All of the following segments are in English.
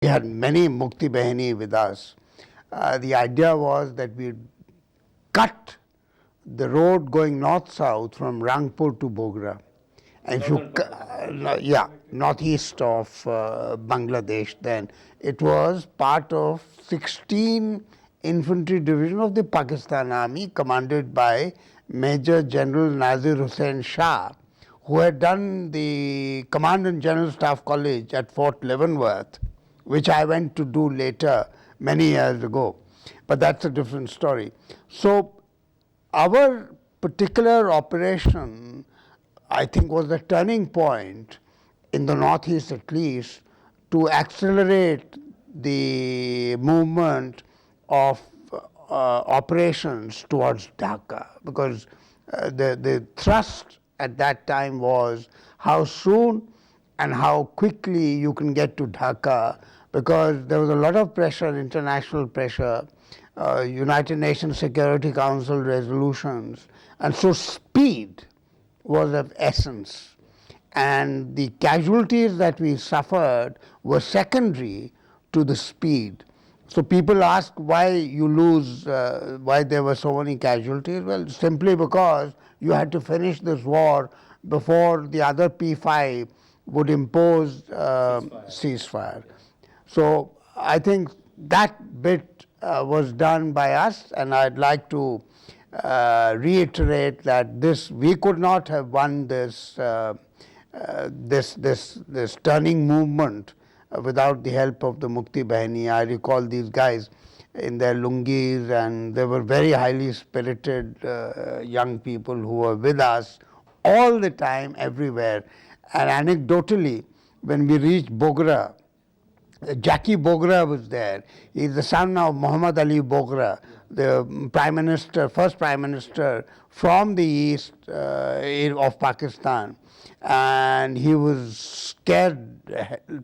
We had many Mukti Bahini with us. The idea was that we'd cut the road going north-south from Rangpur to Bogra. And if you, northeast of Bangladesh then. It was part of 16 Infantry Division of the Pakistan Army, commanded by Major General Nazir Hussain Shah, who had done the Command and General Staff College at Fort Leavenworth, which I went to do later, many years ago. But that's a different story. So our particular operation, I think, was a turning point in the northeast at least to accelerate the movement of operations towards Dhaka, because the thrust at that time was how soon and how quickly you can get to Dhaka, because there was a lot of pressure, international pressure, United Nations Security Council resolutions, and so speed was of essence. And the casualties that we suffered were secondary to the speed. So people ask why you lose, why there were so many casualties. Well, simply because you had to finish this war before the other P5 would impose ceasefire. So I think that bit was done by us, and I'd like to reiterate that we could not have won this this turning movement without the help of the Mukti Bahini. I recall these guys in their lungis, and they were very highly spirited young people who were with us all the time, everywhere. And anecdotally, when we reached Bogra, Jackie Bogra was there. He's the son of Muhammad Ali Bogra, the Prime Minister, first Prime Minister from the east of Pakistan. And he was scared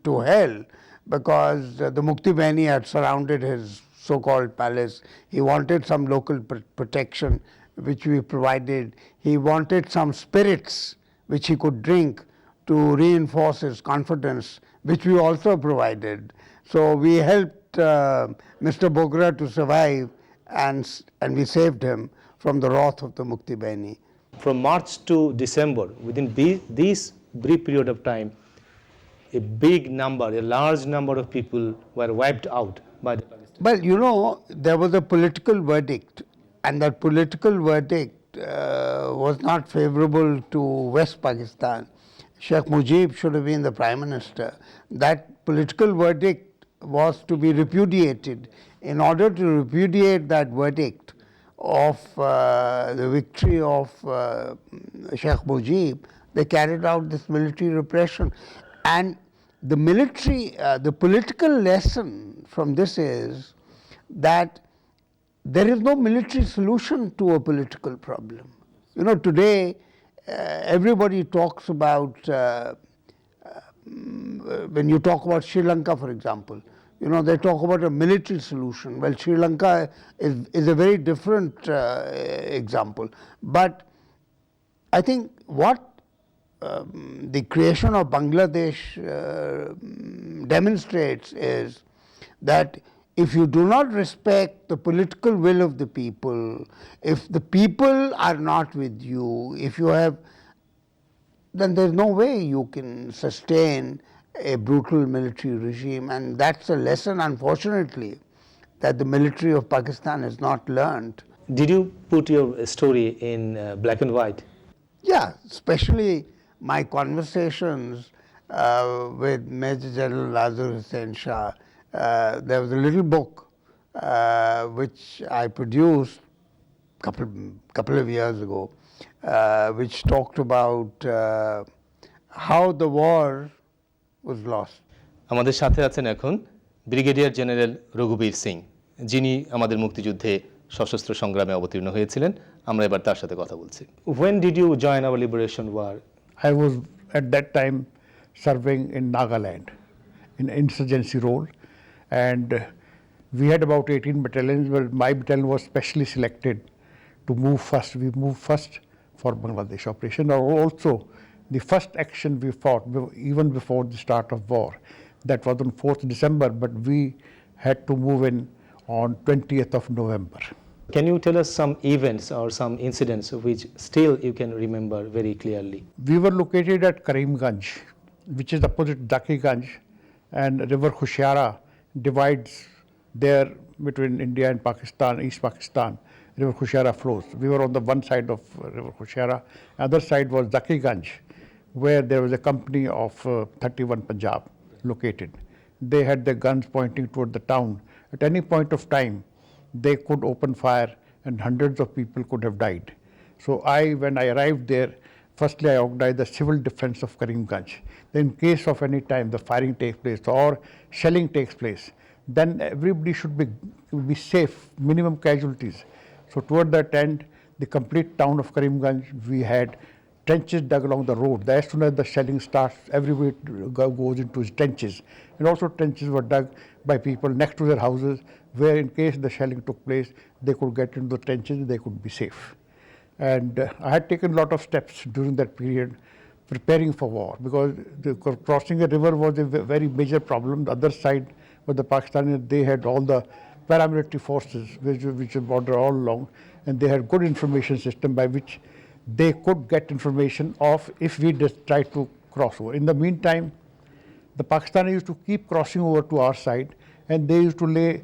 to hell because the Mukti Bahini had surrounded his so-called palace. He wanted some local protection, which we provided. He wanted some spirits which he could drink to reinforce his confidence, which we also provided. So we helped Mr. Bogra to survive, and we saved him from the wrath of the Mukti Bahini. From March to December, within this brief period of time, a large number of people were wiped out by the Palestinians. Well, you know, there was a political verdict, and that political verdict was not favorable to West Pakistan. Sheikh Mujib should have been the Prime Minister. That political verdict was to be repudiated. In order to repudiate that verdict of the victory of Sheikh Mujib, they carried out this military repression. And the political lesson from this is that there is no military solution to a political problem. You know, today everybody talks about, when you talk about Sri Lanka, for example, you know, they talk about a military solution. Well, Sri Lanka is a very different example. But I think what the creation of Bangladesh demonstrates is that if you do not respect the political will of the people, if the people are not with you, then there's no way you can sustain a brutal military regime. And that's a lesson, unfortunately, that the military of Pakistan has not learned. Did you put your story in black and white? Yeah, especially my conversations with Major General Nazir Hussain Shah. There was a little book which I produced couple of years ago, which talked about how the war was lost. আমাদের সাথে আছেন এখন brigadier general Raghubir Singh, যিনি আমাদের মুক্তিযুদ্ধে সশস্ত্র সংগ্রামে অবতীর্ণ হয়েছিলেন। আমরা এবার তার সাথে কথা বলছি। When did you join our liberation war? I was at that time serving in Nagaland in insurgency role, and we had about 18 battalions, but my battalion was specially selected to move first. We moved first for Bangladesh operation. Also, the first action we fought, even before the start of war, That was on 4th December, but we had to move in on 20th of November. Can you tell us some events or some incidents which still you can remember very clearly? We were located at Karimganj, which is opposite Dakiganj, and River Khushiara divides there between India and Pakistan, East Pakistan. River Khushiara flows. We were on the one side of River Khushiara. Other side was Dakiganj, where there was a company of 31 Punjab located. They had their guns pointing toward the town. At any point of time, they could open fire and hundreds of people could have died. So when I arrived there, firstly I organized the civil defense of Karimganj. Then in case of any time the firing takes place or shelling takes place, then everybody should be safe, minimum casualties. So toward that end, the complete town of Karimganj, we had trenches dug along the road. As soon as the shelling starts, everybody goes into his trenches. And also trenches were dug by people next to their houses, where in case the shelling took place, they could get into the trenches, they could be safe. And I had taken a lot of steps during that period preparing for war, because crossing the river was a very major problem. The other side was the Pakistanis. They had all the paramilitary forces which border all along, and they had good information system by which they could get information of if we just try to cross over. In the meantime, the Pakistanis used to keep crossing over to our side, and they used to lay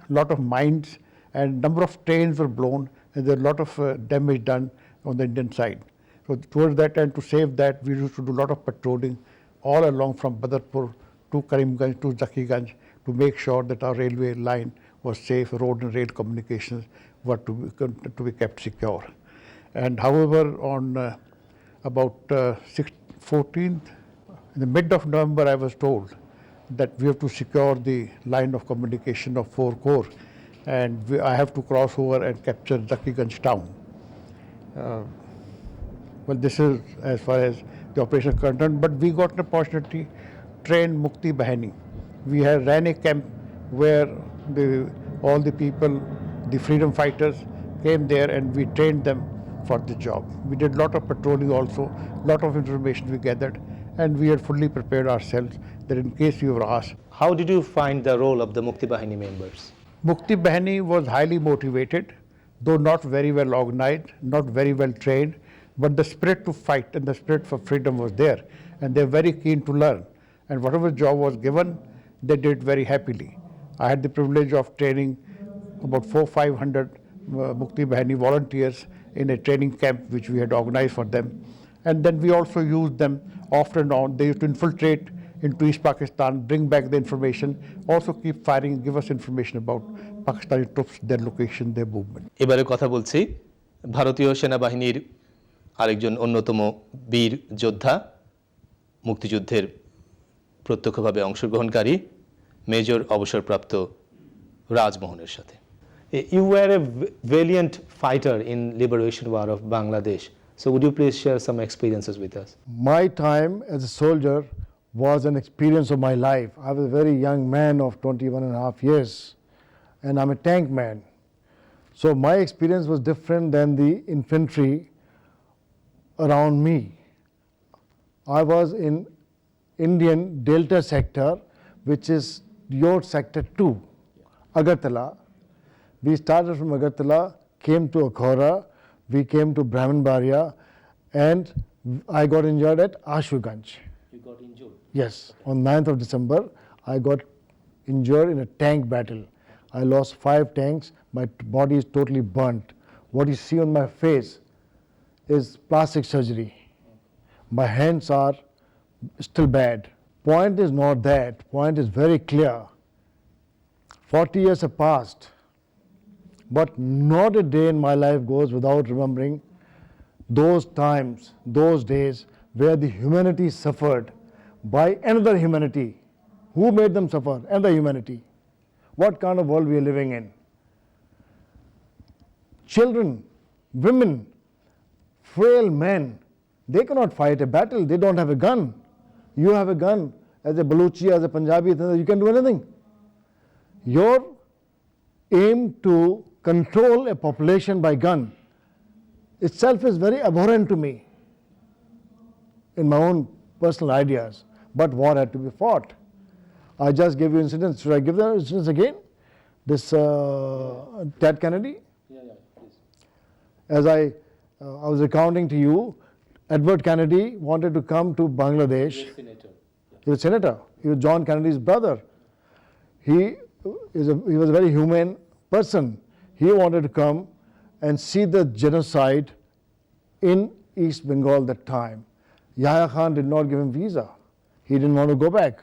lot of mines, and number of trains were blown, and there was a lot of damage done on the Indian side. So towards that end, to save that, we used to do a lot of patrolling all along from Badarpur to Karimganj to Zakiganj to make sure that our railway line was safe, road and rail communications were to be kept secure. And however, on about 14th, in the mid of November, I was told that we have to secure the line of communication of 4 corps, and I have to cross over and capture Zakiganj town. Well, this is as far as the operation is concerned, but we got an opportunity to train Mukti Bahini. We ran a camp where all the people, the freedom fighters came there, and we trained them for the job. We did a lot of patrolling also, a lot of information we gathered, and we had fully prepared ourselves that in case we were asked. How did you find the role of the Mukti Bahini members? Mukti Bahini was highly motivated, though not very well organized, not very well trained, but the spirit to fight and the spirit for freedom was there, and they're very keen to learn. And whatever job was given, they did very happily. I had the privilege of training about 400-500 Mukti Bahini volunteers in a training camp which we had organized for them. And then we also used them off and on. They used to infiltrate into East Pakistan, bring back the information, also keep firing, give us information about Pakistani troops, their location, their movement. এবারে কথা বলছি ভারতীয় সেনাবাহিনীর আরেকজন অন্যতম বীর যোদ্ধা, মুক্তিযুদ্ধের প্রত্যক্ষভাবে অংশগ্রহণকারী মেজর অবসরপ্রাপ্ত রাজমোহনের সাথে। You were a valiant fighter in liberation war of Bangladesh. So would you please share some experiences with us? My time as a soldier was an experience of my life. I was a very young man of 21 and a half years, and I'm a tank man. So my experience was different than the infantry around me. I was in Indian Delta sector, which is your sector 2, Agartala. We started from Agartala, came to Akhora, we came to Brahmanbaria, and I got injured at Ashuganj. You got injured? Yes, on 9th of December, I got injured in a tank battle. I lost 5 tanks, my body is totally burnt. What you see on my face is plastic surgery. My hands are still bad. Point is not that, point is very clear. 40 years have passed, but not a day in my life goes without remembering those times, those days where the humanity suffered by another humanity. Who made them suffer? Another humanity. What kind of world we are living in? Children, women, frail men, they cannot fight a battle. They don't have a gun. You have a gun. As a Baluchi, as a Punjabi, you can do anything. Your aim to control a population by gun itself is very abhorrent to me in my own personal ideas. but war had to be fought. I just gave you incidents. Should I give the incidents again? This Ted Kennedy? As I was recounting to you, Edward Kennedy wanted to come to Bangladesh. He was a senator. He was John Kennedy's brother. He was a very humane person. He wanted to come and see the genocide in East Bengal that time. Yahya Khan did not give him visa. He didn't want to go back.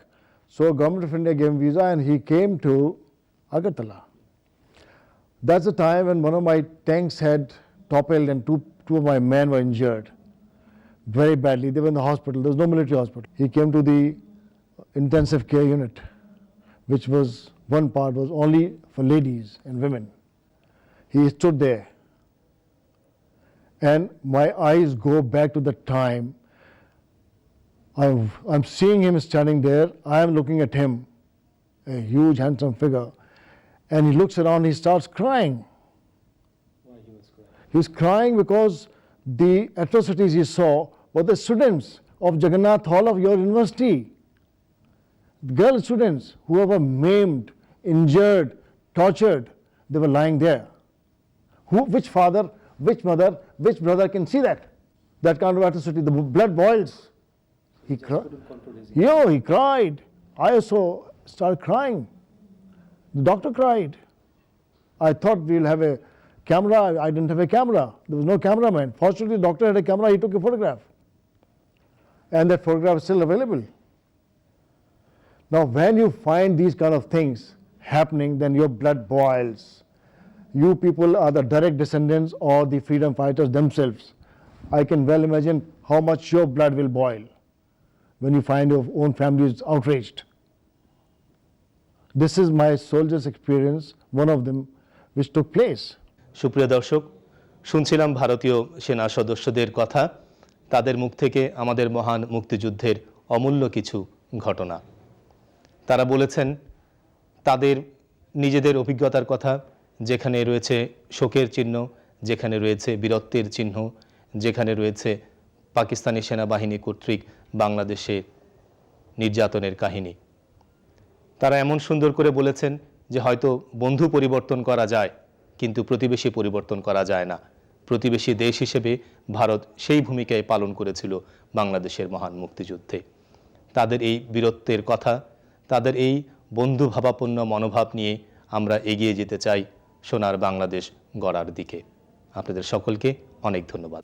So Government of India gave him visa and he came to Agartala. That's the time when one of my tanks had toppled and two of my men were injured very badly. They were in the hospital. There was no military hospital. He came to the intensive care unit, which was one part was only for ladies and women. He stood there. And my eyes go back to the time. I'm seeing him standing there. I am looking at him, a huge, handsome figure. And he looks around, he starts crying. Why he was crying? He was crying because the atrocities he saw were the students of Jagannath Hall of your university. Girl students who were maimed, injured, tortured, they were lying there. Which father, which mother, which brother can see that? That kind of atrocity, the blood boils. He cried. He cried. I also started crying. The doctor cried. I thought we'll have a camera. I didn't have a camera. There was no cameraman. Fortunately, the doctor had a camera. He took a photograph. And that photograph is still available. Now, when you find these kind of things happening, then your blood boils. You people are the direct descendants of the freedom fighters themselves. I can well imagine how much your blood will boil when you find your own family is outraged. This is my soldier's experience, one of them, which took place. সুপ্রিয় দর্শক, শুনছিলাম ভারতীয় সেনা সদস্যদের কথা, তাদের মুখ থেকে আমাদের মহান মুক্তিযুদ্ধের অমূল্য কিছু ঘটনা। তারা বলেছেন তাদের নিজেদের অভিজ্ঞতার কথা, যেখানে রয়েছে শোকের চিহ্ন, যেখানে রয়েছে বীরত্বের চিহ্ন, যেখানে রয়েছে পাকিস্তানি সেনাবাহিনী কর্তৃক বাংলাদেশে নির্যাতনের কাহিনী। তারা এমন সুন্দর করে বলেছেন যে হয়তো বন্ধু পরিবর্তন করা যায়, কিন্তু প্রতিবেশী পরিবর্তন করা যায় না। প্রতিবেশী দেশ হিসেবে ভারত সেই ভূমিকায় পালন করেছিল বাংলাদেশের মহান মুক্তিযুদ্ধে। তাদের এই বীরত্বের কথা, তাদের এই বন্ধুভাবাপন্ন মনোভাব নিয়ে আমরা এগিয়ে যেতে চাই সোনার বাংলাদেশ গড়ার দিকে। আপনাদের সকলকে অনেক ধন্যবাদ।